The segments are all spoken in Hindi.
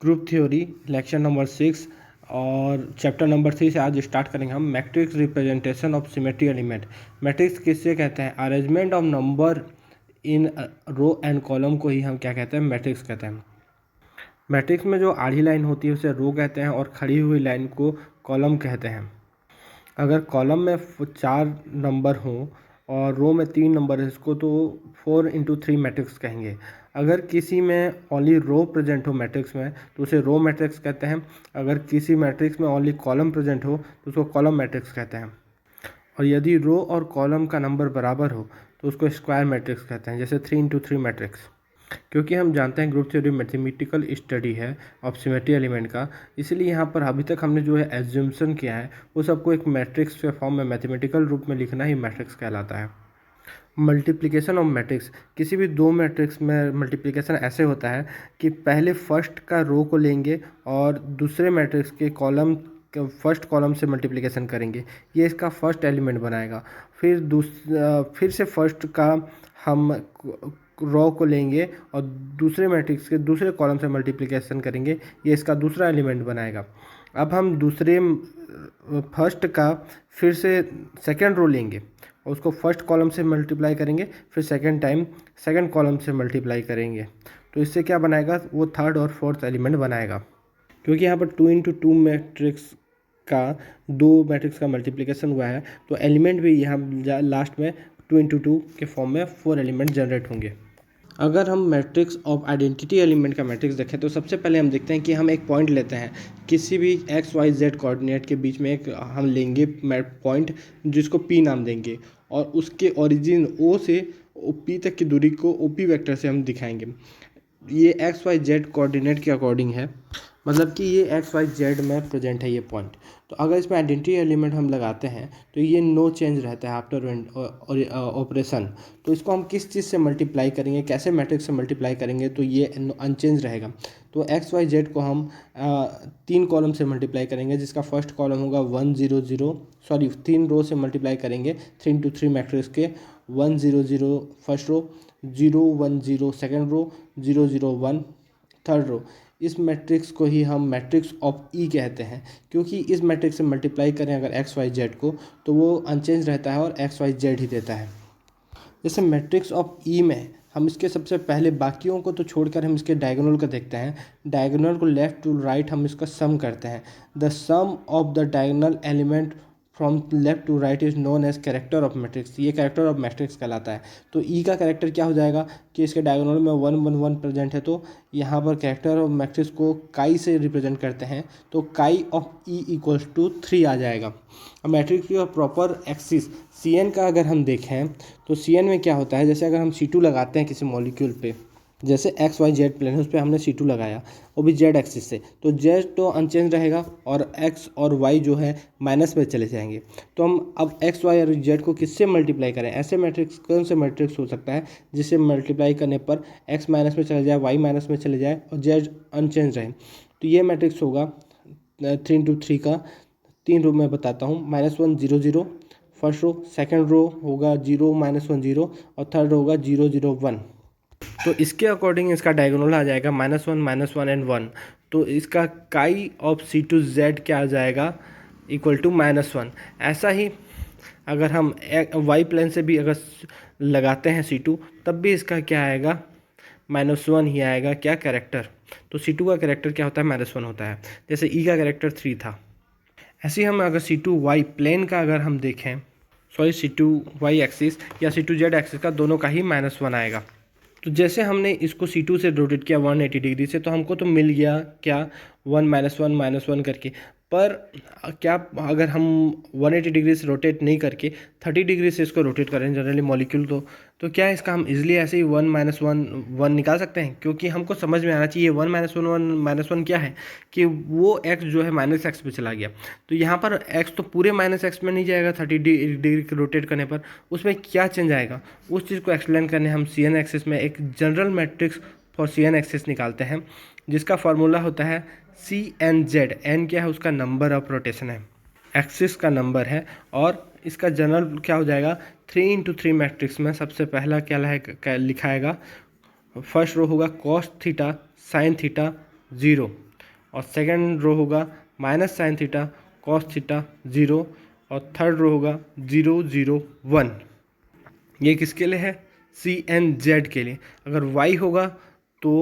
ग्रुप थ्योरी लेक्चर नंबर 6 और चैप्टर नंबर 3 से आज स्टार्ट करेंगे हम matrix representation of symmetry element. Matrix किससे कहते हैं? Arrangement of number in row and column को ही हम क्या कहते हैं? मैट्रिक्स कहते हैं। मैट्रिक्स में जो आधी लाइन होती है उसे रो कहते हैं और खड़ी हुई लाइन को कॉलम कहते हैं। अगर कॉलम में 4 नंबर हों और रो में 3 नंबर है इसको तो 4x3 मैट्रिक्स कहेंगे। अगर किसी में ओनली रो प्रेजेंट हो मैट्रिक्स में तो उसे रो मैट्रिक्स कहते हैं। अगर किसी मैट्रिक्स में ओनली कॉलम प्रेजेंट हो तो उसको कॉलम मैट्रिक्स कहते हैं। और यदि रो और कॉलम का नंबर बराबर हो तो उसको स्क्वायर मैट्रिक्स कहते हैं, जैसे 3x3 मैट्रिक्स। क्योंकि हम जानते हैं ग्रुप थ्योरी मैथमेटिकल स्टडी है ऑफ सिमेट्री एलिमेंट का, इसलिए यहाँ पर अभी तक हमने जो है एज्यूम्सन किया है वो सबको एक मैट्रिक्स के फॉर्म में मैथमेटिकल रूप में लिखना ही मैट्रिक्स कहलाता है। मल्टीप्लिकेशन ऑफ मैट्रिक्स, किसी भी दो मैट्रिक्स में मल्टीप्लिकेशन ऐसे होता है कि पहले फर्स्ट का रो को लेंगे और दूसरे मैट्रिक्स के कॉलम फर्स्ट कॉलम से मल्टीप्लिकेशन करेंगे, ये इसका फर्स्ट एलिमेंट बनाएगा। फिर से फर्स्ट का हम रो को लेंगे और दूसरे मैट्रिक्स के दूसरे कॉलम से मल्टीप्लिकेशन करेंगे, ये इसका दूसरा एलिमेंट बनाएगा। अब हम फर्स्ट का फिर से सेकंड रो लेंगे और उसको फर्स्ट कॉलम से मल्टीप्लाई करेंगे, फिर सेकंड टाइम सेकंड कॉलम से मल्टीप्लाई करेंगे, तो इससे क्या बनाएगा? वो थर्ड और फोर्थ एलिमेंट बनाएगा। क्योंकि यहाँ पर 2x2 मैट्रिक्स का दो मैट्रिक्स का मल्टीप्लिकेशन हुआ है तो एलिमेंट भी यहाँ लास्ट में 2x2 के फॉर्म में 4 एलिमेंट जनरेट होंगे। अगर हम मैट्रिक्स ऑफ आइडेंटिटी एलिमेंट का मैट्रिक्स देखें तो सबसे पहले हम देखते हैं कि हम एक पॉइंट लेते हैं, किसी भी एक्स वाई जेड कोऑर्डिनेट के बीच में एक हम लेंगे पॉइंट जिसको पी नाम देंगे और उसके ओरिजिन ओ से पी तक की दूरी को ओपी वेक्टर से हम दिखाएंगे। ये एक्स वाई जेड कोऑर्डिनेट के अकॉर्डिंग है, मतलब कि ये एक्स वाई जेड में प्रेजेंट है ये पॉइंट। तो अगर इसमें आइडेंटिटी एलिमेंट हम लगाते हैं तो ये नो चेंज रहता है आफ्टर ऑपरेशन। तो इसको हम किस चीज़ से मल्टीप्लाई करेंगे, कैसे मैट्रिक्स से मल्टीप्लाई करेंगे तो ये अनचेंज रहेगा। तो एक्स वाई जेड को हम 3 कॉलम से मल्टीप्लाई करेंगे, जिसका फर्स्ट कॉलम होगा 1 0 0, सॉरी 3 रो से मल्टीप्लाई करेंगे 3x3 मैट्रिक्स के 1 0 0 first row, 0 1 0 second row, 0 0 1 third row. इस मैट्रिक्स को ही हम मैट्रिक्स ऑफ ई कहते हैं, क्योंकि इस मैट्रिक्स से मल्टीप्लाई करें अगर एक्स वाई जेड को तो वो अनचेंज रहता है और एक्स वाई जेड ही देता है। जैसे मैट्रिक्स ऑफ ई में हम इसके सबसे पहले बाकियों को तो छोड़कर हम इसके डायगोनल को देखते हैं। डायगोनल को लेफ्ट टू राइट हम इसका सम करते हैं। The sum of the diagonal element from left to right is known as character of matrix, ये कैरेक्टर ऑफ मैट्रिक्स कहलाता है। तो ई का कैरेक्टर क्या हो जाएगा कि इसके डायगोनल में 1 1 1 प्रेजेंट है, तो यहाँ पर कैरेक्टर ऑफ मैट्रिक्स को काई से रिप्रेजेंट करते हैं, तो काई ऑफ ई इक्वल्स टू 3 आ जाएगा। अब मैट्रिक्स की प्रॉपर एक्सिस सी एन का अगर हम देखें तो सी एन में क्या होता है, जैसे अगर हम C2 लगाते हैं किसी मॉलिक्यूल पे, जैसे एक्स वाई जेड प्लेन है उस पर हमने C2 लगाया वो भी जेड एक्सिस से, तो जेड तो अनचेंज रहेगा और एक्स और वाई जो है माइनस में चले जाएंगे। तो हम अब एक्स वाई और जेड को किससे मल्टीप्लाई करें? ऐसे मैट्रिक्स कौन से मैट्रिक्स हो सकता है जिससे मल्टीप्लाई करने पर एक्स माइनस में चले जाए, वाई माइनस में चले जाए और जेड अनचेंज रहे? तो ये मैट्रिक्स होगा 3x3 का। 3 रो में बताता हूँ, -1 0 0 फर्स्ट रो, सेकेंड रो होगा 0 -1 0 और थर्ड रो होगा 0 0 1। तो इसके अकॉर्डिंग इसका डायगोनल आ जाएगा -1 एंड 1। तो इसका काई ऑफ C2Z क्या आ जाएगा? Equal to -1। ऐसा ही अगर हम वाई प्लेन से भी अगर लगाते हैं C2 तब भी इसका क्या आएगा? -1 ही आएगा। क्या कैरेक्टर? तो C2 का कैरेक्टर क्या होता है? -1 होता है। जैसे ई का कैरेक्टर 3 था। ऐसे ही हम अगर C2Y प्लेन का अगर हम देखें, सॉरी C2Y एक्सिस या C2Z एक्सिस का, दोनों का ही -1 आएगा। तो जैसे हमने इसको C2 से रोटेट किया 180 डिग्री से, तो हमको तो मिल गया क्या? 1 -1 करके। पर क्या अगर हम 180 डिग्री से रोटेट नहीं करके 30 डिग्री से इसको रोटेट करें जनरली मॉलिक्यूल, तो क्या इसका हम इजीली ऐसे ही 1 -1 निकाल सकते हैं? क्योंकि हमको समझ में आना चाहिए 1 -1 क्या है कि वो x जो है -x पे चला गया। तो यहाँ पर x तो पूरे -x में नहीं जाएगा 30 डिग्री रोटेट करने पर, उसमें क्या चेंज आएगा उस चीज़ को एक्सप्लेन करने हम सी एन एक्सिस में एक general matrix for C N axis निकालते हैं, जिसका फॉर्मूला होता है CNZ। एन क्या है? उसका नंबर ऑफ रोटेशन है, एक्सिस का नंबर है, और इसका जनरल क्या हो जाएगा? 3x3 मैट्रिक्स में सबसे पहला क्या लिखाएगा? फर्स्ट रो होगा cos थीटा sin थीटा 0, और सेकेंड रो होगा minus sine theta cos theta 0 और थर्ड रो होगा 0 0 1। ये किसके लिए है? सी एन जेड के लिए। अगर वाई होगा तो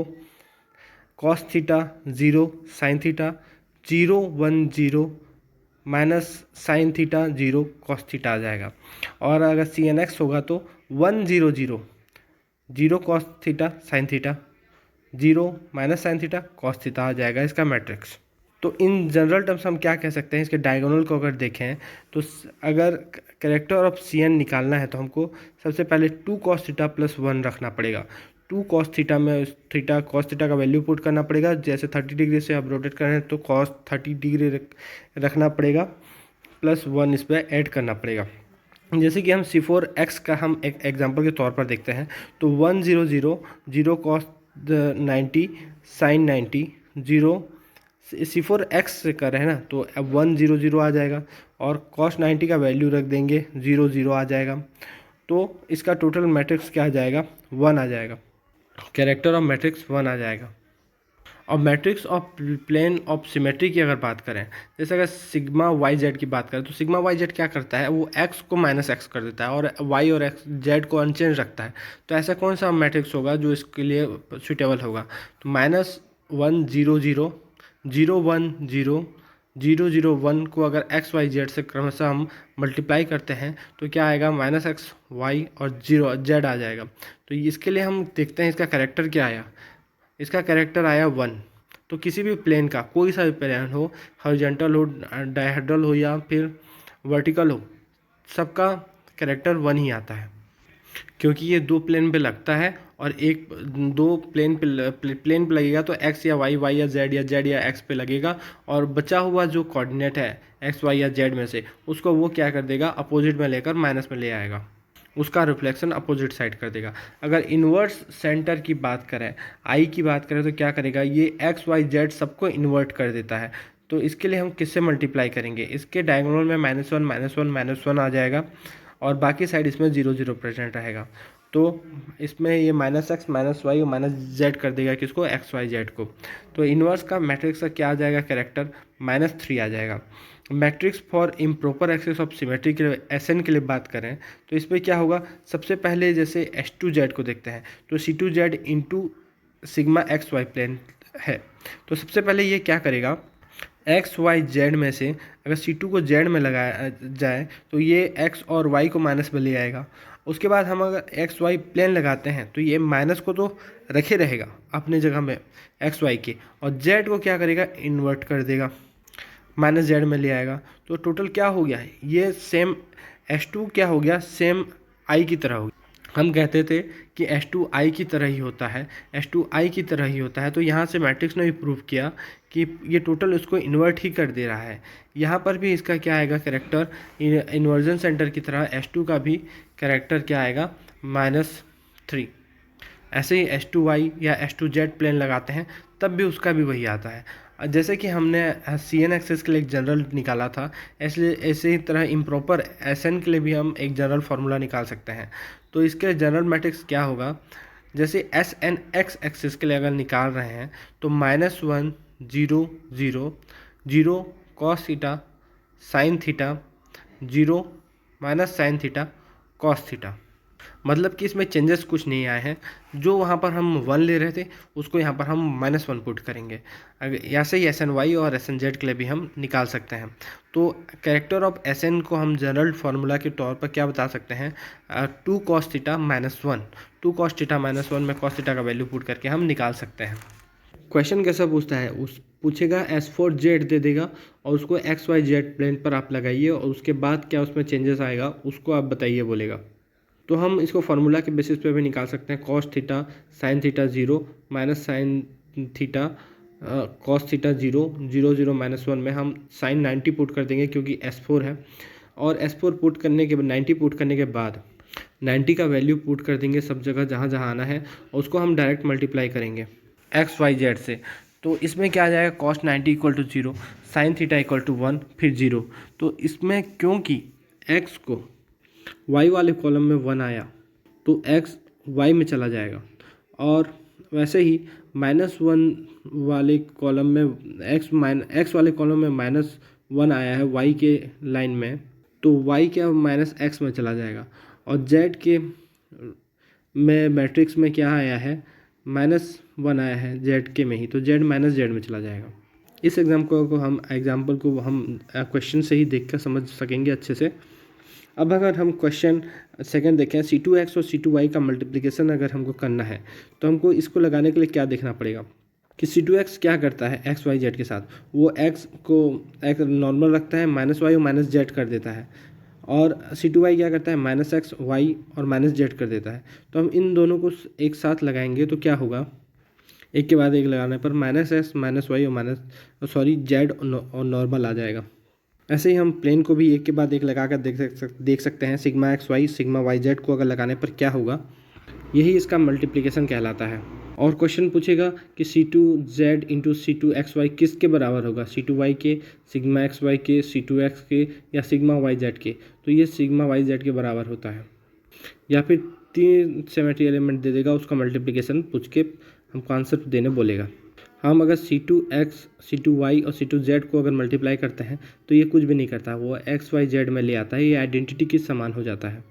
cos theta 0 sine theta 0 1 0 minus sine theta 0 cos theta आ जाएगा। और अगर सी एन एक्स होगा तो 1 0 0 0 cos theta sine theta 0 minus sine theta cos theta आ जाएगा इसका मैट्रिक्स। तो इन जनरल टर्म्स हम क्या कह सकते हैं, इसके डायगोनल को अगर देखें तो अगर कैरेक्टर ऑफ सी एन निकालना है तो हमको सबसे पहले 2 कॉस थीटा प्लस 1 रखना पड़ेगा। 2 कॉस थीटा में थीटा कॉस थीटा का वैल्यू पुट करना पड़ेगा, जैसे 30 डिग्री से आप रोटेट कर रहे हैं तो कॉस 30 डिग्री रखना पड़ेगा प्लस 1 इस पर ऐड करना पड़ेगा। जैसे कि हम C4X का हम एक एग्जांपल के तौर पर देखते हैं तो 1 0 0 0 कॉस 90 साइन 90 0 C4X से कर रहे हैं ना तो अब 1 0 0 आ जाएगा और कॉस 90 का वैल्यू रख देंगे 0 0 आ जाएगा। तो इसका टोटल मैट्रिक्स क्या आ जाएगा? 1 आ जाएगा। कैरेक्टर ऑफ मैट्रिक्स 1 आ जाएगा। और matrix of plane of symmetry की अगर बात करें, जैसे अगर सिग्मा वाई जेड की बात करें तो सिग्मा वाई जेड क्या करता है, वो एक्स को माइनस एक्स कर देता है और वाई और एक्स जेड को अनचेंज रखता है। तो ऐसा कौन सा मैट्रिक्स होगा जो इसके लिए सुटेबल होगा? तो -1 0 0 0 1 0 0 0 1 को अगर एक्स वाई जेड से क्रमशः हम मल्टीप्लाई करते हैं तो क्या आएगा? -x वाई और 0 जेड आ जाएगा। तो इसके लिए हम देखते हैं इसका कैरेक्टर क्या आया। इसका कैरेक्टर आया 1। तो किसी भी प्लेन का कोई सा भी प्लेन हो, हॉरिजॉन्टल हो, डायहेड्रल हो या फिर वर्टिकल हो, सबका कैरेक्टर 1 ही आता है, क्योंकि ये 2 प्लेन पे लगता है और एक 2 प्लेन पे लगेगा तो एक्स या वाई या जेड या एक्स पे लगेगा और बचा हुआ जो कोऑर्डिनेट है एक्स वाई या जेड में से उसको वो क्या कर देगा? अपोजिट में लेकर माइनस में ले आएगा, उसका रिफ्लेक्शन अपोजिट साइड कर देगा। अगर इन्वर्स सेंटर की बात करें, आई की बात करें तो क्या करेगा? ये एक्स वाई जेड सबको इन्वर्ट कर देता है। तो इसके लिए हम किससे मल्टीप्लाई करेंगे? इसके डायगोनल में -1 आ जाएगा और बाकी साइड इसमें 0 0 प्रेजेंट रहेगा। तो इसमें ये -x -y और -z कर देगा किसको? एक्स वाई जेड को। तो इन्वर्स का मैट्रिक्स का क्या आ जाएगा? कैरेक्टर -3 आ जाएगा। Matrix for improper axis of symmetry के लिए SN के लिए बात करें तो इसमें क्या होगा? सबसे पहले जैसे S2Z को देखते हैं तो C2Z into sigma X Y plane है। तो सबसे पहले ये क्या करेगा? एक्स वाई जेड में से अगर C2 को जेड में लगाया जाए तो ये एक्स और वाई को माइनस में ले आएगा। उसके बाद हम अगर एक्स वाई प्लेन लगाते हैं तो ये माइनस को तो रखे रहेगा अपने जगह में एक्स वाई के, और जेड को क्या करेगा? इन्वर्ट कर देगा, माइनस जेड में ले आएगा। तो टोटल क्या हो गया? ये सेम S2 क्या हो गया? सेम I की तरह हो गया। हम कहते थे कि S2 I की तरह ही होता है, S2 I की तरह ही होता है। तो यहाँ से मैट्रिक्स ने भी प्रूव किया कि ये टोटल उसको इन्वर्ट ही कर दे रहा है। यहाँ पर भी इसका क्या आएगा? कैरेक्टर इन्वर्जन सेंटर की तरह S2 का भी कैरेक्टर क्या आएगा? -3। ऐसे ही S2Y या S2Z प्लेन लगाते हैं तब भी उसका भी वही आता है। जैसे कि हमने CN एक्सेस के लिए एक जनरल निकाला था, ऐसे ही तरह इम्प्रॉपर SN के लिए भी हम एक जनरल फार्मूला निकाल सकते हैं। तो इसके जनरल मैट्रिक्स क्या होगा? जैसे SNX एक्सेस के लिए अगर निकाल रहे हैं तो -1 0 0 0 cos theta sine theta 0 minus sine theta cos theta. मतलब कि इसमें चेंजेस कुछ नहीं आए हैं, जो वहाँ पर हम 1 ले रहे थे उसको यहाँ पर हम -1 पुट करेंगे। अगर ऐसे ही SNY और SNZ के लिए भी हम निकाल सकते हैं। तो कैरेक्टर ऑफ SN को हम जनरल फार्मूला के तौर पर क्या बता सकते हैं? 2 cos थीटा -1, 2 cos थीटा -1 में cos थीटा का वैल्यू पुट करके हम निकाल सकते हैं। क्वेश्चन कैसा पूछता है? पूछेगा S4Z दे देगा और उसको XYZ प्लेन पर आप लगाइए और उसके बाद क्या उसमें चेंजेस आएगा उसको आप बताइए बोलेगा। तो हम इसको फार्मूला के बेसिस पे भी निकाल सकते हैं। Cos theta sine theta 0 minus sine theta cos theta 0 0 0 -1 में हम साइन 90 पुट कर देंगे क्योंकि S4 है, और S4 पुट करने के बाद 90 पुट करने के बाद 90 का वैल्यू पुट कर देंगे सब जगह जहाँ जहाँ आना है, और उसको हम डायरेक्ट मल्टीप्लाई करेंगे एक्स वाई जेड से। तो इसमें क्या आ जाएगा? कॉस 90 = 0, साइन थीटा = 1 फिर 0। तो इसमें क्योंकि x को y वाले कॉलम में 1 आया तो x y में चला जाएगा और वैसे ही -1 वाले कॉलम में एक्स वाले कॉलम में -1 आया है y के लाइन में, तो y क्या -x में चला जाएगा। और z के में मैट्रिक्स में क्या आया है, -1 आया है z के में ही, तो z -z में चला जाएगा। इस एग्जाम्पल को हम क्वेश्चन से ही देख कर समझ सकेंगे अच्छे से। अब अगर हम क्वेश्चन सेकंड देखें, C2x और C2y का मल्टीप्लिकेशन अगर हमको करना है तो हमको इसको लगाने के लिए क्या देखना पड़ेगा कि C2x क्या करता है x y z के साथ, वो x को एक नॉर्मल रखता है, -y और -z कर देता है, और C2y क्या करता है, -x y और -z कर देता है। तो हम इन दोनों को एक साथ लगाएंगे तो क्या होगा, एक के बाद एक लगाने पर -x -y और z और नॉर्मल आ जाएगा। ऐसे ही हम प्लेन को भी एक के बाद एक लगा कर देख सकते हैं। Sigma X Y sigma Y Z को अगर लगाने पर क्या होगा, यही इसका मल्टीप्लिकेशन कहलाता है। और क्वेश्चन पूछेगा कि C2z इंटू C2xy किसके बराबर होगा, C2y के, सिग्मा एक्स वाई के, C2x के या सिग्मा वाई जेड के, तो ये सिग्मा वाई जेड के बराबर होता है। या फिर 3 सिमेट्री एलिमेंट दे देगा, उसका मल्टीप्लिकेशन पूछ के हमको आंसर देने बोलेगा। हम अगर C2x C2y और C2z को अगर मल्टीप्लाई करते हैं तो ये कुछ भी नहीं करता, वो x y z में ले आता है, ये आइडेंटिटी के समान हो जाता है।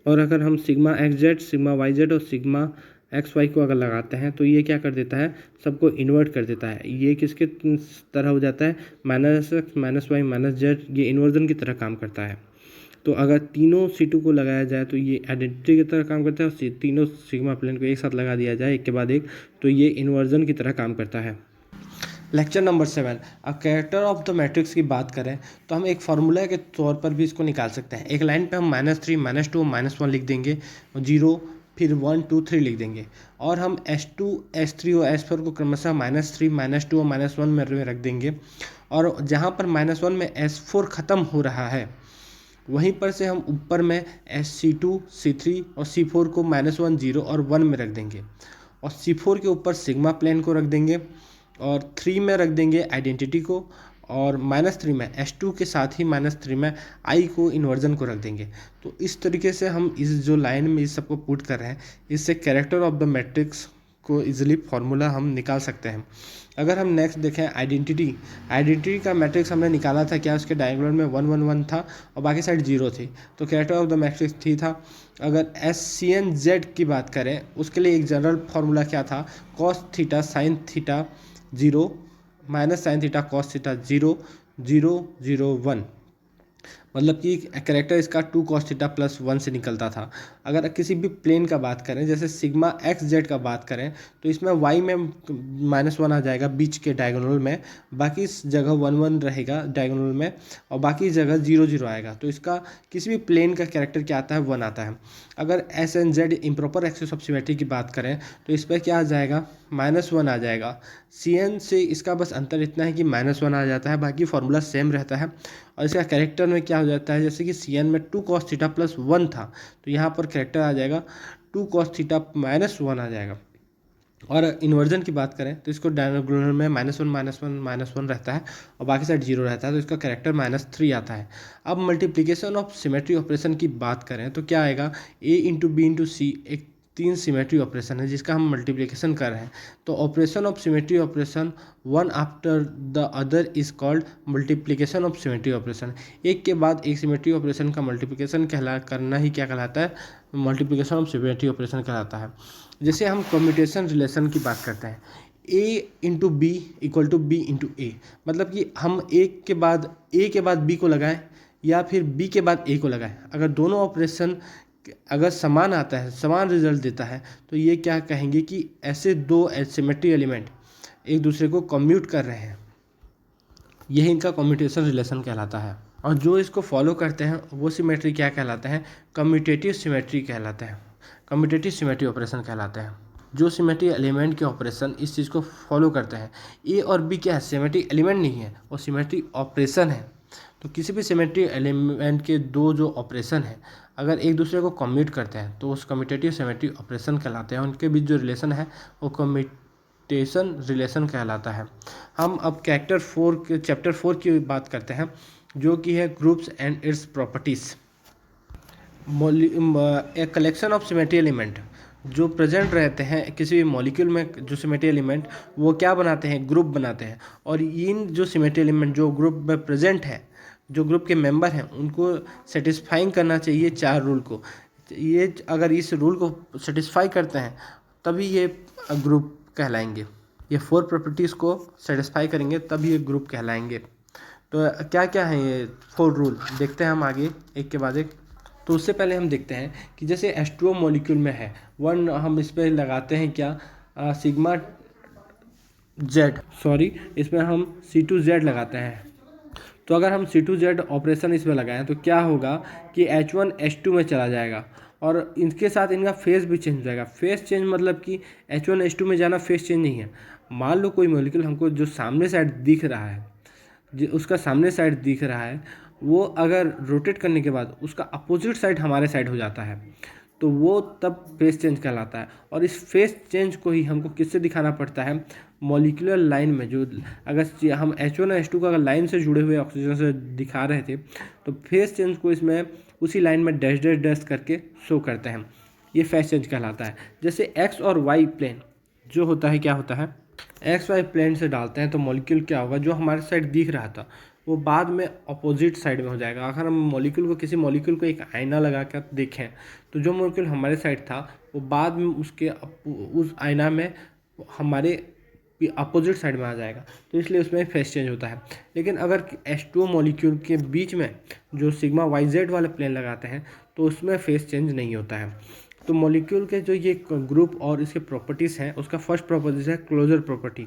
और अगर हम sigma X Z sigma Y Z और सिग्मा एक्स वाई को अगर लगाते हैं तो ये क्या कर देता है, सबको इन्वर्ट कर देता है। ये किसके तरह हो जाता है, -x -y -z, ये इन्वर्जन की तरह काम करता है। तो अगर तीनों C2 को लगाया जाए तो ये आइडेंटिटी की तरह काम करता है, और तीनों सिग्मा प्लेन को एक साथ लगा दिया जाए एक के बाद एक, तो ये इन्वर्जन की तरह काम करता है। लेक्चर नंबर 7, अब कैरेक्टर ऑफ द मैट्रिक्स की बात करें तो हम एक फार्मूला के तौर पर भी इसको निकाल सकते हैं। एक लाइन पे हम -3 -2 -1 लिख देंगे, 0 फिर 1 2 3 लिख देंगे, और हम S2 S3 और S4 को क्रमशः -3 -2 और -1 में रख देंगे। और जहाँ पर -1 में S4 ख़त्म हो रहा है वहीं पर से हम ऊपर में C2 C3 और C4 को -1 0 और 1 में रख देंगे, और C4 के ऊपर सिग्मा प्लेन को रख देंगे, और 3 में रख देंगे आइडेंटिटी को, और -3 में S2 के साथ ही -3 में I को इन्वर्जन को रख देंगे। तो इस तरीके से हम इस जो लाइन में इस सबको पुट कर रहे हैं, इससे कैरेक्टर ऑफ द मैट्रिक्स को इजीली फार्मूला हम निकाल सकते हैं। अगर हम नेक्स्ट देखें आइडेंटिटी का मैट्रिक्स हमने निकाला था, क्या उसके डायगोनल में 1 1 1 था और बाकी साइड 0 थी, तो कैरेक्टर ऑफ द मैट्रिक्स थी था। अगर SCNZ की बात करें उसके लिए एक जनरल फार्मूला क्या था, cos theta sine theta 0 minus sine theta cos theta 0 0 0 1, मतलब कि कैरेक्टर इसका 2 cos थीटा प्लस 1 से निकलता था। अगर किसी भी प्लेन का बात करें, जैसे सिग्मा एक्स जेड का बात करें, तो इसमें y में -1 आ जाएगा बीच के डायगोनल में, बाकी इस जगह 1 1 रहेगा डायगोनल में, और बाकी जगह 0 0 आएगा। तो इसका किसी भी प्लेन का कैरेक्टर क्या आता है, 1 आता है। अगर SNZ improper axis of symmetry की बात करें तो इस पर क्या आ जाएगा, -1 आ जाएगा। CN से इसका बस अंतर इतना है कि -1 आ जाता है, बाकी फार्मूला सेम रहता है। और इसका कैरेक्टर में क्या हो जाता है, जैसे कि CN में 2 cos थीटा प्लस 1 था, तो यहाँ पर कैरेक्टर आ जाएगा 2 cos थीटा -1 आ जाएगा। और इन्वर्जन की बात करें तो इसको डायगोनल में -1 रहता है और बाकी साइड 0 रहता है, तो इसका कैरेक्टर -3 आता है। अब मल्टीप्लिकेशन ऑफ सिमेट्री ऑपरेशन की बात करें तो क्या आएगा, A इंटू बी इंटू सी, एक 3 सिमेट्री ऑपरेशन है जिसका हम मल्टीप्लिकेशन कर रहे हैं। तो operation of symmetry operation one after the other is called multiplication of symmetry operation. एक के बाद एक सिमेट्री ऑपरेशन का मल्टीप्लिकेशन करना ही क्या कहलाता है, मल्टीप्लिकेशन ऑफ सिमेट्री ऑपरेशन कहलाता है। जैसे हम कम्यूटेशन रिलेशन की बात करते हैं, A into B equal to B into A, मतलब कि हम A के बाद B को लगाएं या फिर B के बाद A को लगाएं, अगर दोनों ऑपरेशन अगर समान आता है, समान रिजल्ट देता है, तो ये क्या कहेंगे कि ऐसे दो सिमेट्री एलिमेंट एक दूसरे को कम्यूट कर रहे हैं, यही इनका कम्यूटेशन रिलेशन कहलाता है। और जो इसको फॉलो करते हैं वो सिमेट्री क्या कहलाते हैं, कम्यूटेटिव सिमेट्री कहलाते हैं, कम्यूटेटिव सिमेट्री ऑपरेशन कहलाते हैं। जो सिमेट्री एलिमेंट के ऑपरेशन इस चीज़ को फॉलो करते हैं, ए और बी क्या है, सिमेट्री एलिमेंट नहीं है, वो सिमेट्री ऑपरेशन है। तो किसी भी सिमेट्री एलिमेंट के दो जो ऑपरेशन है अगर एक दूसरे को कम्यूट करते हैं तो उस कम्यूटेटिव सिमेट्री ऑपरेशन कहलाते हैं, उनके बीच जो रिलेशन है वो कम्यूटेशन रिलेशन कहलाता है। हम अब चैप्टर 4 की बात करते हैं, जो कि है groups and it's properties. A collection of symmetry element, जो प्रेजेंट रहते हैं किसी भी मॉलिक्यूल में, जो सिमेट्री एलिमेंट वो क्या बनाते हैं, ग्रुप बनाते हैं। और इन जो सिमेट्री एलिमेंट जो ग्रुप में प्रेजेंट है, जो ग्रुप के मेंबर हैं, उनको सेटिस्फाइंग करना चाहिए 4 रूल को। ये अगर इस रूल को सेटिस्फाई करते हैं तभी ये ग्रुप कहलाएंगे। ये 4 प्रॉपर्टीज़ को सेटिस्फाई करेंगे तब ये ग्रुप कहलाएंगे। तो क्या क्या है ये 4 रूल, देखते हैं हम आगे एक के बाद एक। तो उससे पहले हम देखते हैं कि जैसे H2O मॉलिक्यूल में है 1, हम इस पर लगाते हैं क्या, सिग्मा जेड, सॉरी इसमें हम C2Z लगाते हैं। तो अगर हम C2Z ऑपरेशन इसमें लगाएं तो क्या होगा कि H1 H2 में चला जाएगा और इनके साथ इनका फेस भी चेंज हो जाएगा। फेस चेंज मतलब कि H1 H2 में जाना फेस चेंज नहीं है। मान लो कोई मॉलिक्यूल हमको जो सामने साइड दिख रहा है, उसका सामने साइड दिख रहा है, वो अगर रोटेट करने के बाद उसका अपोजिट साइड हमारे साइड हो जाता है तो वो तब फेस चेंज कहलाता है। और इस फेस चेंज को ही हमको किससे दिखाना पड़ता है, मॉलिक्यूलर लाइन में। जो अगर हम H1 और H2 को अगर लाइन से जुड़े हुए ऑक्सीजन से दिखा रहे थे तो फेस चेंज को इसमें उसी लाइन में डैश डैश डैश करके शो करते हैं, ये फेस चेंज कहलाता है। जैसे एक्स और वाई प्लेन जो होता है, क्या होता है, एक्स वाई प्लेन से डालते हैं तो मॉलिक्यूल क्या होगा, जो हमारे साइड दिख रहा था वो बाद में अपोजिट साइड में हो जाएगा। अगर हम मॉलिक्यूल को, किसी मॉलिक्यूल को एक आईना लगा कर देखें तो जो मॉलिक्यूल हमारे साइड था वो बाद में उसके उस आईना में हमारे अपोजिट साइड में आ जाएगा, तो इसलिए उसमें फेस चेंज होता है। लेकिन अगर H2O मॉलिक्यूल के बीच में जो सिग्मा YZ वाले प्लेन लगाते हैं तो उसमें फेस चेंज नहीं होता है। तो मॉलिक्यूल के जो ये ग्रुप और इसके प्रॉपर्टीज़ हैं, उसका फर्स्ट प्रॉपर्टीज है क्लोजर प्रॉपर्टी।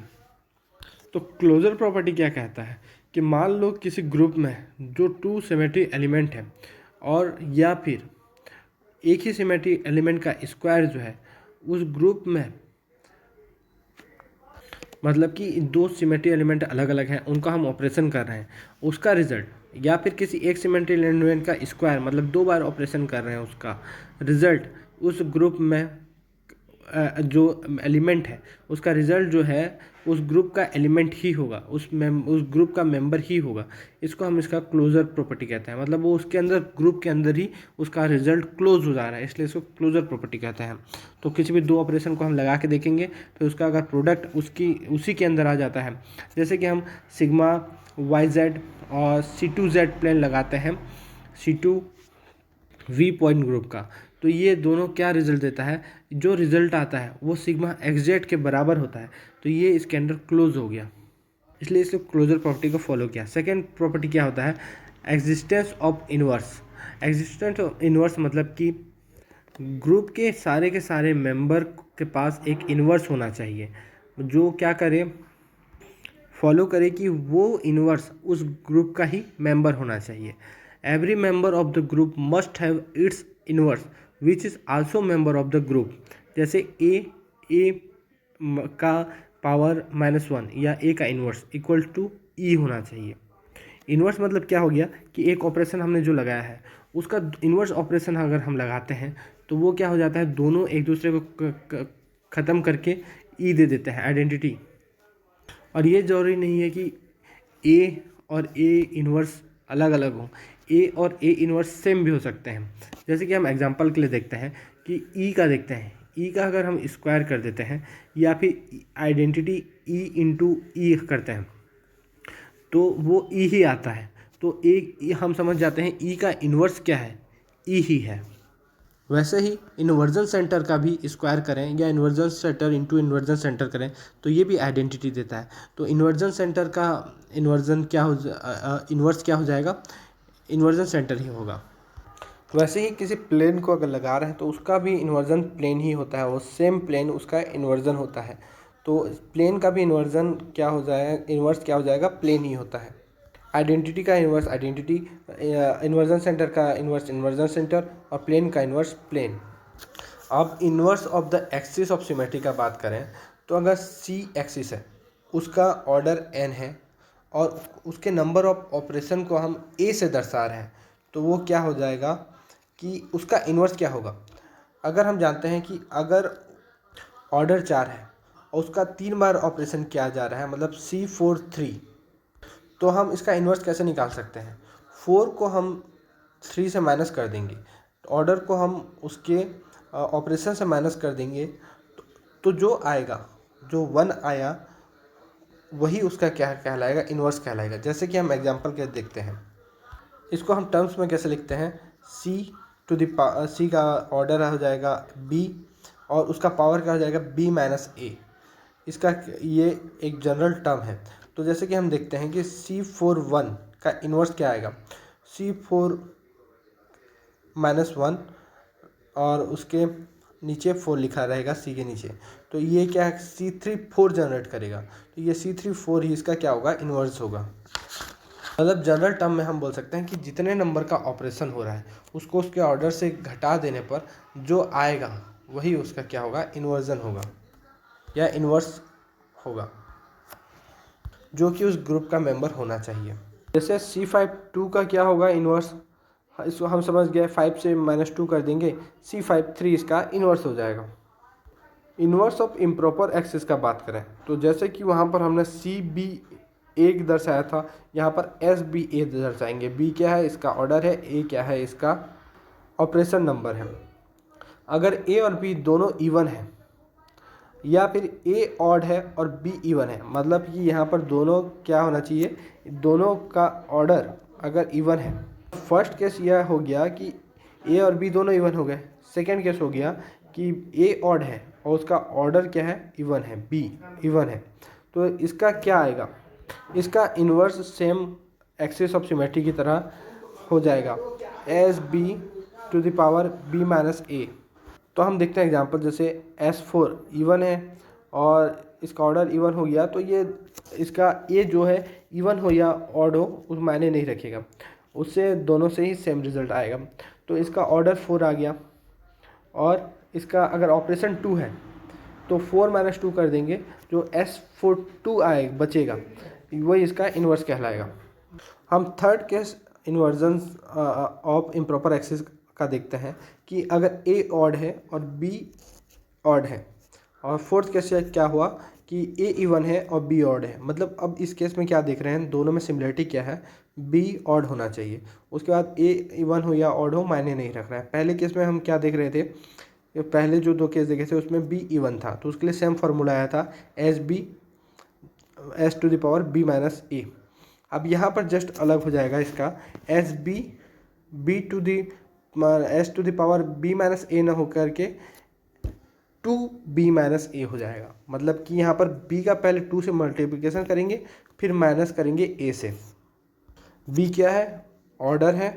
तो क्लोजर प्रॉपर्टी क्या कहता है कि मान लो किसी ग्रुप में जो 2 सिमेट्री एलिमेंट है और या फिर एक ही सिमेट्री एलिमेंट का स्क्वायर जो है उस ग्रुप में, मतलब कि 2 सिमेट्री एलिमेंट अलग अलग हैं, उनका हम ऑपरेशन कर रहे हैं, उसका रिजल्ट, या फिर किसी एक सिमेट्री एलिमेंट का स्क्वायर मतलब 2 बार ऑपरेशन कर रहे हैं, उसका रिजल्ट उस ग्रुप में जो एलिमेंट है उसका रिजल्ट जो है उस ग्रुप का एलिमेंट ही होगा, उस ग्रुप का मेंबर ही होगा। इसको हम इसका क्लोजर प्रॉपर्टी कहते हैं। मतलब वो उसके अंदर, ग्रुप के अंदर ही उसका रिजल्ट क्लोज हो जा रहा है, इसलिए इसको क्लोजर प्रॉपर्टी कहते हैं। तो किसी भी 2 ऑपरेशन को हम लगा के देखेंगे तो उसका अगर प्रोडक्ट उसी के अंदर आ जाता है, जैसे कि हम सिग्मा YZ और C2Z प्लेन लगाते हैं C2V पॉइंट ग्रुप का, तो ये दोनों क्या रिजल्ट देता है, जो रिजल्ट आता है वो सिग्मा XZ के बराबर होता है, तो ये इसके अंदर क्लोज हो गया, इसलिए इसको क्लोजर प्रॉपर्टी को फॉलो किया। सेकेंड प्रॉपर्टी क्या होता है, existence of inverse. Existence of inverse मतलब कि ग्रुप के सारे मेंबर के पास एक इनवर्स होना चाहिए, जो क्या करे, फॉलो करे कि वो इनवर्स उस ग्रुप का ही मेंबर होना चाहिए। Every member of the group must have it's inverse which is also member of the group. जैसे ए का पावर -1 या ए का इनवर्स इक्वल टू ई होना चाहिए। इनवर्स मतलब क्या हो गया कि एक ऑपरेशन हमने जो लगाया है उसका इनवर्स ऑपरेशन अगर हम लगाते हैं तो वो क्या हो जाता है, दोनों एक दूसरे को ख़त्म करके ई दे देते हैं, आइडेंटिटी। और ये ज़रूरी नहीं है कि ए और ए इनवर्स अलग अलग हों, ए और ए इनवर्स सेम भी हो सकते हैं। जैसे कि हम एग्जांपल के लिए देखते हैं कि ई का देखते हैं, ई का अगर हम स्क्वायर कर देते हैं या फिर आइडेंटिटी ई इंटू ई करते हैं तो वो ई ही आता है। तो एक हम समझ जाते हैं ई का इन्वर्स क्या है, ई ही है। वैसे ही इन्वर्जन सेंटर का भी स्क्वायर करें या inversion centre into inversion centre करें तो ये भी आइडेंटिटी देता है। तो इन्वर्जन सेंटर का इन्वर्जन क्या हो इन्वर्स क्या हो जाएगा, इन्वर्जन सेंटर ही होगा। वैसे ही किसी प्लेन को अगर लगा रहे हैं तो उसका भी इन्वर्जन प्लेन ही होता है, वो सेम प्लेन उसका इन्वर्जन होता है। तो प्लेन का भी इन्वर्जन क्या हो जाएगा, इन्वर्स क्या हो जाएगा, प्लेन ही होता है। आइडेंटिटी का इन्वर्स आइडेंटिटी, इन्वर्जन सेंटर का इन्वर्स इन्वर्जन सेंटर और प्लेन का इन्वर्स प्लेन। अब inverse of the axis of symmetry का बात करें तो अगर सी एक्सिस है उसका ऑर्डर n है और उसके नंबर ऑफ ऑपरेशन को हम a से दर्शा रहे हैं तो वो क्या हो जाएगा कि उसका इन्वर्स क्या होगा। अगर हम जानते हैं कि अगर ऑर्डर 4 है और उसका 3 बार ऑपरेशन किया जा रहा है मतलब C4 3, तो हम इसका इन्वर्स कैसे निकाल सकते हैं, 4 को हम 3 से माइनस कर देंगे, ऑर्डर को हम उसके ऑपरेशन से माइनस कर देंगे तो जो आएगा, जो 1 आया वही उसका क्या कहलाएगा, इन्वर्स कहलाएगा। जैसे कि हम एग्जांपल के देखते हैं, इसको हम टर्म्स में कैसे लिखते हैं, सी का ऑर्डर हो जाएगा b और उसका पावर क्या हो जाएगा b माइनस ए। इसका ये एक जनरल टर्म है। तो जैसे कि हम देखते हैं कि C4 1 का इन्वर्स क्या आएगा, C4 माइनस 1 और उसके नीचे 4 लिखा रहेगा C के नीचे। तो ये क्या है, C3 4 जनरेट करेगा, तो ये C3 4 ही इसका क्या होगा, इन्वर्स होगा। मतलब जनरल टर्म में हम बोल सकते हैं कि जितने नंबर का ऑपरेशन हो रहा है उसको उसके ऑर्डर से घटा देने पर जो आएगा वही उसका क्या होगा, इन्वर्जन होगा या इन्वर्स होगा, जो कि उस ग्रुप का मेंबर होना चाहिए। जैसे C5 2 का क्या होगा, इन्वर्स, इसको हम समझ गए, 5 से -2 कर देंगे, C5 3 इसका इन्वर्स हो जाएगा। इन्वर्स ऑफ इम्प्रॉपर एक्सिस का बात करें तो जैसे कि वहाँ पर हमने CB एक दर्शाया था, यहाँ पर SBA दर्शाएंगे। B क्या है, इसका ऑर्डर है, A क्या है, इसका ऑपरेशन नंबर है। अगर A और B दोनों इवन है या फिर A ऑड है और B इवन है, मतलब कि यहाँ पर दोनों क्या होना चाहिए, दोनों का ऑर्डर अगर इवन है। फर्स्ट केस यह हो गया कि A और B दोनों इवन हो गए। सेकंड केस हो गया कि A ऑड है और उसका ऑर्डर क्या है, इवन है, B इवन है। तो इसका क्या आएगा, इसका inverse same axis of symmetry की तरह हो जाएगा, SB⁴ B - A। तो हम देखते हैं एग्जांपल, जैसे S4 इवन है और इसका ऑर्डर इवन हो गया, तो ये इसका A जो है इवन हो या ऑड हो उस मायने नहीं रखेगा, उससे दोनों से ही सेम रिजल्ट आएगा। तो इसका ऑर्डर 4 आ गया और इसका अगर ऑपरेशन 2 है तो 4 - 2 कर देंगे, जो S42 आए बचेगा वही इसका इन्वर्स कहलाएगा। हम third case inversion of improper axis का देखते हैं कि अगर A ऑड है और B ऑड है, और फोर्थ केस क्या हुआ कि A इवन है और B ऑड है। मतलब अब इस केस में क्या देख रहे हैं, दोनों में सिमिलरिटी क्या है, B ऑड होना चाहिए। उसके बाद A इवन हो या ऑड हो मायने नहीं रख रहा है। पहले केस में हम क्या देख रहे थे, पहले जो 2 केस देखे थे उसमें B इवन था, तो उसके लिए सेम फार्मूला आया था, S⁴ B - A। अब यहाँ पर जस्ट अलग हो जाएगा इसका, S⁴ B - A ना होकर के 2B - A हो जाएगा। मतलब कि यहाँ पर B का पहले 2 से मल्टीप्लिकेशन करेंगे, फिर माइनस करेंगे A से। B क्या है, ऑर्डर है,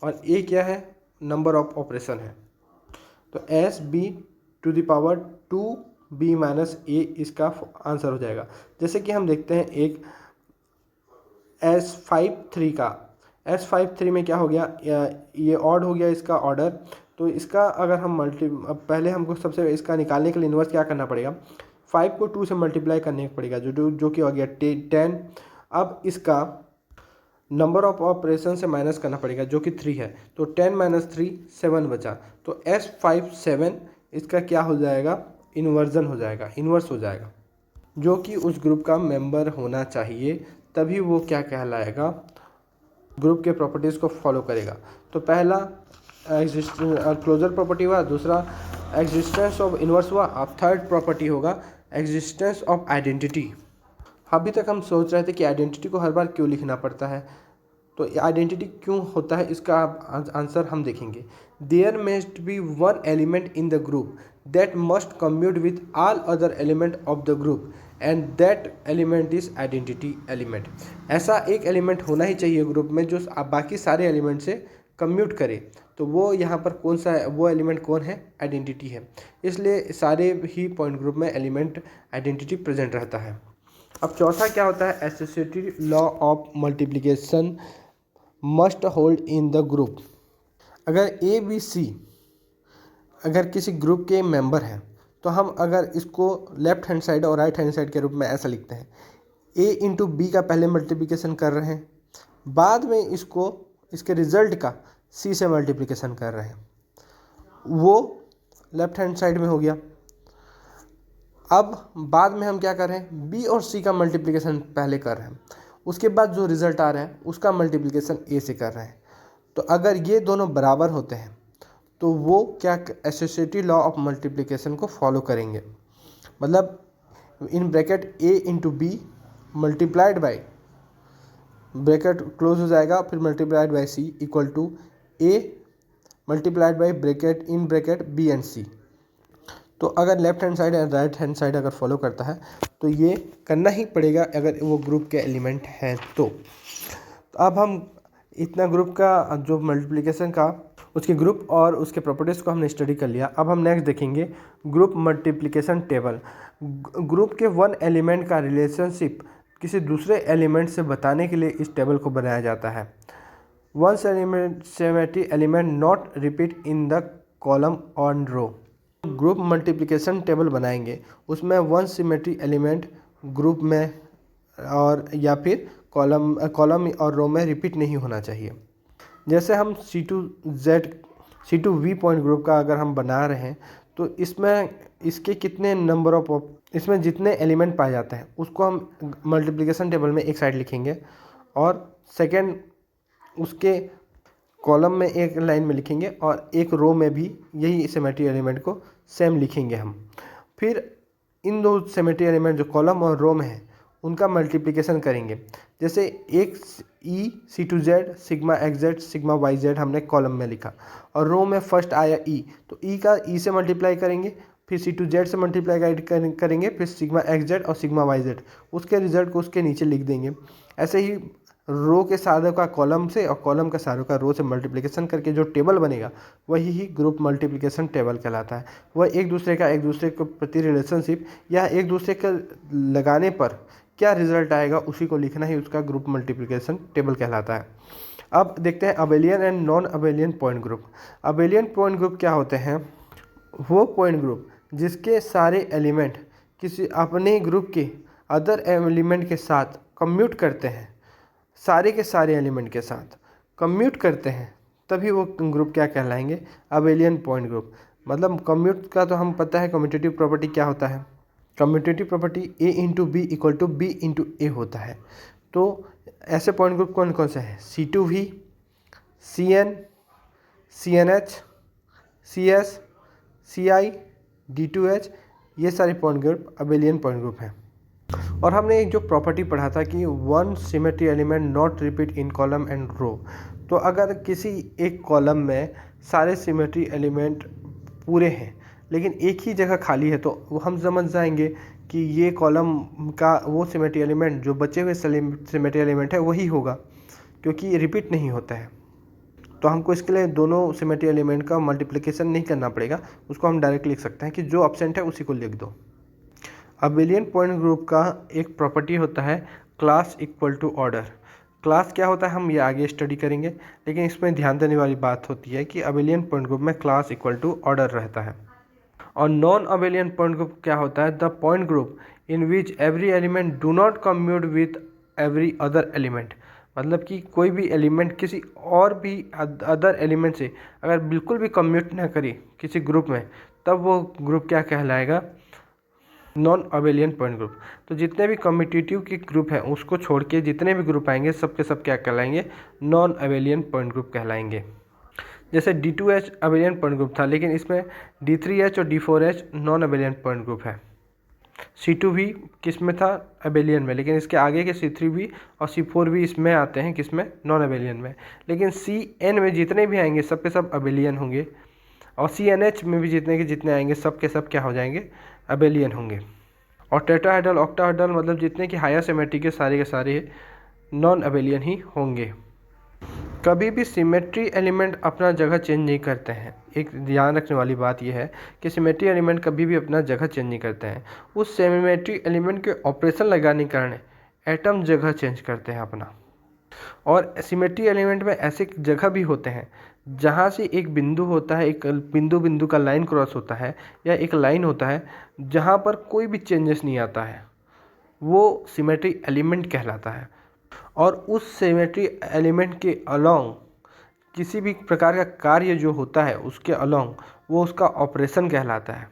और A क्या है, नंबर ऑफ ऑपरेशन है। तो SB⁴ 2B - A इसका आंसर हो जाएगा। जैसे कि हम देखते हैं एक S53 का, S53 में क्या हो गया, ये ऑड हो गया इसका ऑर्डर। तो इसका अगर हम अब पहले हमको सबसे इसका निकालने के लिए इन्वर्स क्या करना पड़ेगा, 5 को 2 से मल्टीप्लाई करने पड़ेगा, जो कि हो गया 10। अब इसका नंबर ऑफ ऑपरेशन से माइनस करना पड़ेगा, जो कि 3 है। तो 10 - 3 7 बचा। तो S57 इसका क्या हो जाएगा, इन्वर्जन हो जाएगा, इन्वर्स हो जाएगा, जो कि उस ग्रुप का मेंबर होना चाहिए, तभी वो क्या कहलाएगा, ग्रुप के प्रॉपर्टीज़ को फॉलो करेगा। तो पहला क्लोजर प्रॉपर्टी हुआ, दूसरा एग्जिस्टेंस ऑफ इन्वर्स हुआ, अब थर्ड प्रॉपर्टी होगा एग्जिस्टेंस ऑफ आइडेंटिटी। अभी तक हम सोच रहे थे कि आइडेंटिटी को हर बार क्यों लिखना पड़ता है, तो आइडेंटिटी क्यों होता है इसका आंसर हम देखेंगे। There must be one element in the group that must commute with all other element of the group and that element is identity element. ऐसा एक एलिमेंट होना ही चाहिए ग्रुप में जो बाकी सारे एलिमेंट से कम्यूट करे। तो वो यहाँ पर कौन सा है, वो एलिमेंट कौन है, आइडेंटिटी है। इसलिए सारे ही पॉइंट ग्रुप में एलिमेंट आइडेंटिटी प्रेजेंट रहता है। अब चौथा क्या होता है, associative law of multiplication must hold in the group. अगर ए बी सी अगर किसी ग्रुप के मेंबर हैं तो हम अगर इसको लेफ्ट हैंड साइड और राइट हैंड साइड के रूप में ऐसा लिखते हैं, ए इंटू बी का पहले मल्टीप्लिकेशन कर रहे हैं, बाद में इसको इसके रिजल्ट का सी से मल्टीप्लिकेशन कर रहे हैं, वो लेफ्ट हैंड साइड में हो गया। अब बाद में हम क्या कर रहे हैं, बी और सी का मल्टीप्लिकेशन पहले कर रहे हैं, उसके बाद जो रिजल्ट आ रहा है उसका मल्टीप्लिकेशन ए से कर रहे हैं। तो अगर ये दोनों बराबर होते हैं तो वो क्या एसोसिएटिव लॉ ऑफ मल्टीप्लिकेशन को फॉलो करेंगे। मतलब in bracket A into B multiplied by, bracket close हो जाएगा, फिर multiplied by C equal to A multiplied by bracket in bracket B and C. तो अगर left hand side and right hand side अगर फॉलो करता है तो ये करना ही पड़ेगा अगर वो ग्रुप के एलिमेंट हैं तो अब हम इतना ग्रुप का जो मल्टीप्लिकेशन का उसके ग्रुप और उसके प्रॉपर्टीज़ को हमने स्टडी कर लिया। अब हम नेक्स्ट देखेंगे ग्रुप मल्टीप्लिकेशन टेबल। ग्रुप के वन एलिमेंट का रिलेशनशिप किसी दूसरे एलिमेंट से बताने के लिए इस टेबल को बनाया जाता है। One symmetry element not repeat in the column on row. Group multiplication table बनाएंगे उसमें वन सिमेट्री एलिमेंट ग्रुप में और या फिर कॉलम और रो में रिपीट नहीं होना चाहिए। जैसे हम C2V पॉइंट ग्रुप का अगर हम बना रहे हैं तो इसमें इसके कितने नंबर ऑफ इसमें जितने एलिमेंट पाए जाते हैं उसको हम मल्टीप्लिकेशन टेबल में एक साइड लिखेंगे और सेकेंड उसके कॉलम में एक लाइन में लिखेंगे और एक रो में भी यही सिमेट्री एलिमेंट को सेम लिखेंगे हम। फिर इन दो सिमेट्री एलिमेंट जो कॉलम और रो में है उनका मल्टीप्लिकेशन करेंगे। जैसे एक C2Z sigma XZ sigma YZ हमने कॉलम में लिखा और रो में फर्स्ट आया E, तो E का E से मल्टीप्लाई करेंगे, फिर C2Z से मल्टीप्लाई करेंगे, फिर सिग्मा XZ और सिग्मा YZ उसके रिजल्ट को उसके नीचे लिख देंगे। ऐसे ही रो के सारों का कॉलम से और कॉलम का सारों का रो से मल्टीप्लिकेशन करके जो टेबल बनेगा वही ही ग्रुप मल्टीप्लिकेशन टेबल कहलाता है। वह एक दूसरे के प्रति रिलेशनशिप या एक दूसरे के लगाने पर क्या रिजल्ट आएगा उसी को लिखना ही उसका ग्रुप मल्टीप्लिकेशन टेबल कहलाता है। अब देखते हैं abelian and non abelian point group. Abelian point group क्या होते हैं? वो पॉइंट ग्रुप जिसके सारे एलिमेंट किसी अपने ग्रुप के अदर एलिमेंट के साथ कम्यूट करते हैं, सारे के सारे एलिमेंट के साथ कम्यूट करते हैं, तभी वो ग्रुप क्या कहलाएंगे? Abelian point group. मतलब कम्यूट का तो हम पता है कम्यूटेटिव प्रॉपर्टी क्या होता है। Commutative property A into B equal to B into A होता है। तो ऐसे पॉइंट ग्रुप कौन कौन से हैं? C2V, CN, CNH, CS, CI, D2H, ये सारे point group abelian point group हैं। और हमने एक जो प्रॉपर्टी पढ़ा था कि one symmetry element not repeat in column and row. तो अगर किसी एक कॉलम में सारे सिमेट्री एलिमेंट पूरे हैं लेकिन एक ही जगह खाली है तो वो हम समझ जाएंगे कि ये कॉलम का वो सिमेट्री एलिमेंट जो बचे हुए सिमेट्री एलिमेंट है वही होगा, क्योंकि रिपीट नहीं होता है। तो हमको इसके लिए दोनों सिमेट्री एलिमेंट का मल्टीप्लिकेशन नहीं करना पड़ेगा, उसको हम डायरेक्ट लिख सकते हैं कि जो एब्सेंट है उसी को लिख दो। अबेलियन पॉइंट ग्रुप का एक प्रॉपर्टी होता है class equal to order. Class क्या होता है हम ये आगे स्टडी करेंगे, लेकिन इसमें ध्यान देने वाली बात होती है कि अबेलियन पॉइंट ग्रुप में क्लास इक्वल टू ऑर्डर रहता है। और नॉन अबेलियन पॉइंट ग्रुप क्या होता है? The point group in which every element do not commute with every other element. मतलब कि कोई भी एलिमेंट किसी और भी अदर एलिमेंट से अगर बिल्कुल भी कम्यूट ना करे किसी ग्रुप में, तब वो ग्रुप क्या कहलाएगा? Non abelian point group. तो जितने भी कम्यूटेटिव के ग्रुप हैं उसको छोड़ के जितने भी ग्रुप आएंगे सब के सब क्या कहलाएंगे? नॉन अबेलियन पॉइंट ग्रुप कहलाएंगे। जैसे D2H अबेलियन पॉइंट ग्रुप था, लेकिन इसमें D3H और D4H non abelian point group है। C2V किस में था? अबेलियन में, लेकिन इसके आगे के C3V और C4V इसमें आते हैं किस में? नॉन अबेलियन में। लेकिन CN में जितने भी आएंगे सब के सब अबेलियन होंगे और CNH में भी जितने के जितने आएंगे सब के सब क्या हो जाएंगे? अबेलियन होंगे। और टेट्राहेड्रल ऑक्टाहेड्रल मतलब जितने की हायर सिमेट्री के सारे नॉन अबेलियन ही होंगे। कभी भी सिमेट्री एलिमेंट अपना जगह चेंज नहीं करते हैं। एक ध्यान रखने वाली बात यह है कि सिमेट्री एलिमेंट कभी भी अपना जगह चेंज नहीं करते हैं। उस सिमेट्री एलिमेंट के ऑपरेशन लगाने के कारण एटम जगह चेंज करते हैं अपना। और सिमेट्री एलिमेंट में ऐसे जगह भी होते हैं जहाँ से एक बिंदु होता है, एक बिंदु का लाइन क्रॉस होता है या एक लाइन होता है जहाँ पर कोई भी चेंजेस नहीं आता है, वो सिमेट्री एलिमेंट कहलाता है। और उस सिमेट्री एलिमेंट के अलोंग किसी भी प्रकार का कार्य जो होता है उसके अलोंग वो उसका ऑपरेशन कहलाता है।